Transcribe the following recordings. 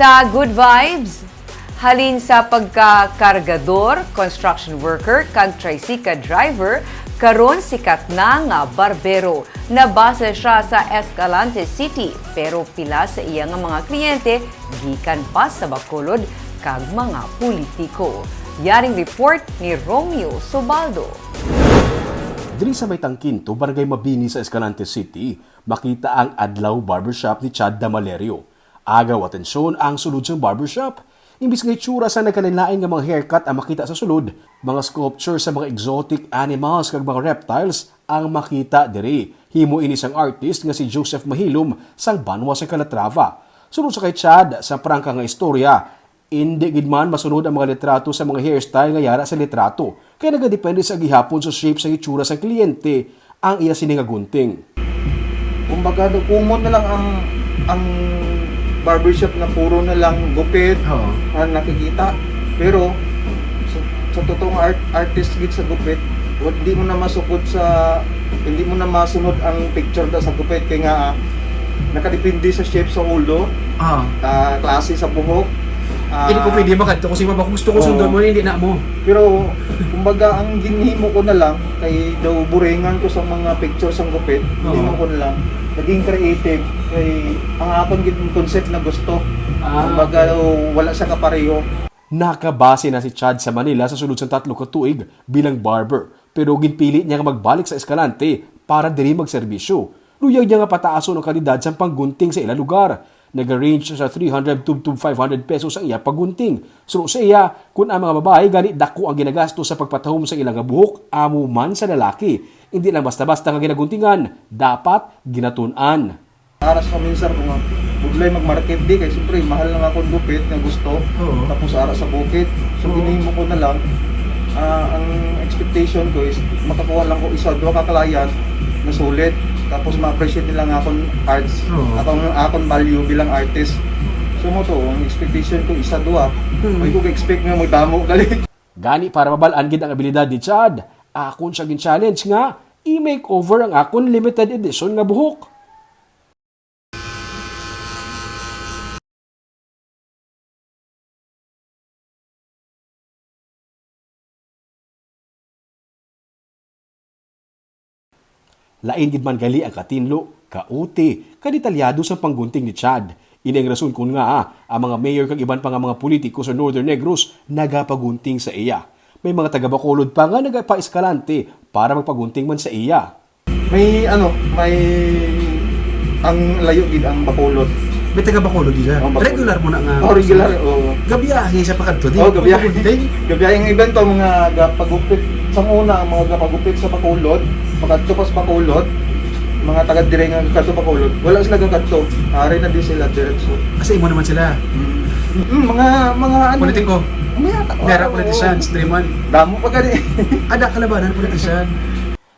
Sa Good Vibes, halin sa pagkakargador, construction worker, kag tricycle driver, karon sikat na nga barbero. Nabase siya sa Escalante City, pero pila sa iya nga mga kliyente gikan pa sa Bacolod kag mga politiko. Yaring report ni Romeo Sobaldo. Diri sa may Tangkinto, Barangay Mabini sa Escalante City, makita ang Adlaw Barbershop ni Chad Damalerio. Agaw atensyon ang sulod sa barbershop. Imbis nga itsura sa nagkanilain nga mga haircut ang makita sa sulod, mga sculpture sa mga exotic animals kag mga reptiles ang makita diri. Himo ini sang artist nga si Joseph Mahilom sang Banwa sa Calatrava. Sunod sa kay Chad sa prangka nga istorya, hindi gid man masunod ang mga litrato sa mga hairstyle nga yara sa litrato. Kaya nagadepende sa gihapon sa shape sa itsura sa kliyente ang iya sini nga gunting. Kumbaga, kumon na lang ang barbershop na puro na lang gupit ang nakikita. Pero sa totoong artist gid sa gupit, hindi mo na masunod ang picture da sa gupit kaya nga nakadepende sa shape sa ulo, klase sa buhok. Hindi ko pwede makadto kasi kung gusto ko sundan mo hindi na mo. Pero kumbaga ang ginhimo ko na lang kay daw buringan ko sa mga pictures ng gupit, ginhimo ko na lang naging creative kay ang akong concept na gusto. Kumbaga wala sa kapareho. Nakabase na si Chad sa Manila sa sulod sa 3 ka tuig bilang barber, pero ginpili niya nga magbalik sa Escalante para diri magserbisyo. Luyag niya nga pataason ang kalidad sa panggunting sa ilang lugar. Nag-arrange sa 300 to 500 pesos ang iya paggunting. So sa iya, kung ang mga babae gani dako ang ginagasto sa pagpatahom sa ilang buhok, amo man sa lalaki. Hindi lang basta-basta nga ginaguntingan, dapat ginatun-an. Aras ko minsan kung budlay mag-market di kay siyempre mahal lang akong gupit na gusto. Tapos aras sa bukit. So ginihimo ko na lang. Ang expectation ko is makakuha lang ko isa, 2 ka client na sulit. Tapos ma-appreciate nila nga akong arts, akong value bilang artist. So mo to, ang expectation ko isa, 2. May ko expect nga magdamo gali. Gani para mabalaan gid ang abilidad ni Chad, akon siya gin-challenge nga i-makeover ang akon limited edition nga buhok. Lain gid man gali ang katinlo, kauti, kadetalyado sa panggunting ni Chad. Ini ang rason kung nga ang mga mayor kag iban pa nga mga politiko sa Northern Negros nagapagunting sa iya. May mga taga Bacolod pa nga nagapa-Escalante para magpagunting man sa iya. May ang layo gid ang Bacolod. May taga Bacolod di siya. Regular mo na nga. Regular. Gabiyahe sa pakadto di. Gabiyahe ang evento mga gapagupit. Sa una ang mga gapagupit sa Bacolod, makadto sa Bacolod, mga taga dire nga kadto Bacolod. Wala sila kadto. Ari na di sila diretso. Kasi imo naman sila. Mga ano? Politiko. Mera politicians, Dreaman. Damo pa gani. Ada kalabanan politician.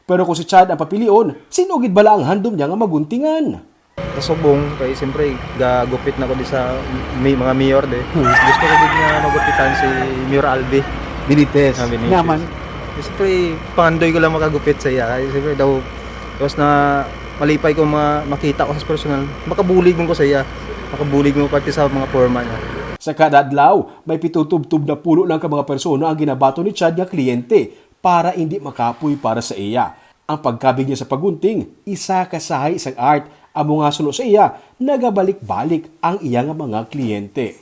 Pero kung si Chad ang papilion, sino gid bala ang handom niya nga maguntingan? Kasubong kay siyempre gagupit na ko di sa mga mayor de. Gusto ko din nga magupitan si Mayor Albi Benitez. Naman. Siyempre pangandoy ko lang makagupit sa iya. Siyempre daw tapos na malipay ko makita ko sa personal. Makabulig mo ko sa iya. Makabulig mo pati sa mga foreman. Sa kada adlaw, may pitutub-tub na pulo lang ka mga persona ang ginabato ni Chad nga kliyente para hindi makapoy para sa iya. Ang pagkabig niya sa pagunting, isa kasahay isang art. Amo nga suno sa iya, nagabalik-balik ang iya nga mga kliyente.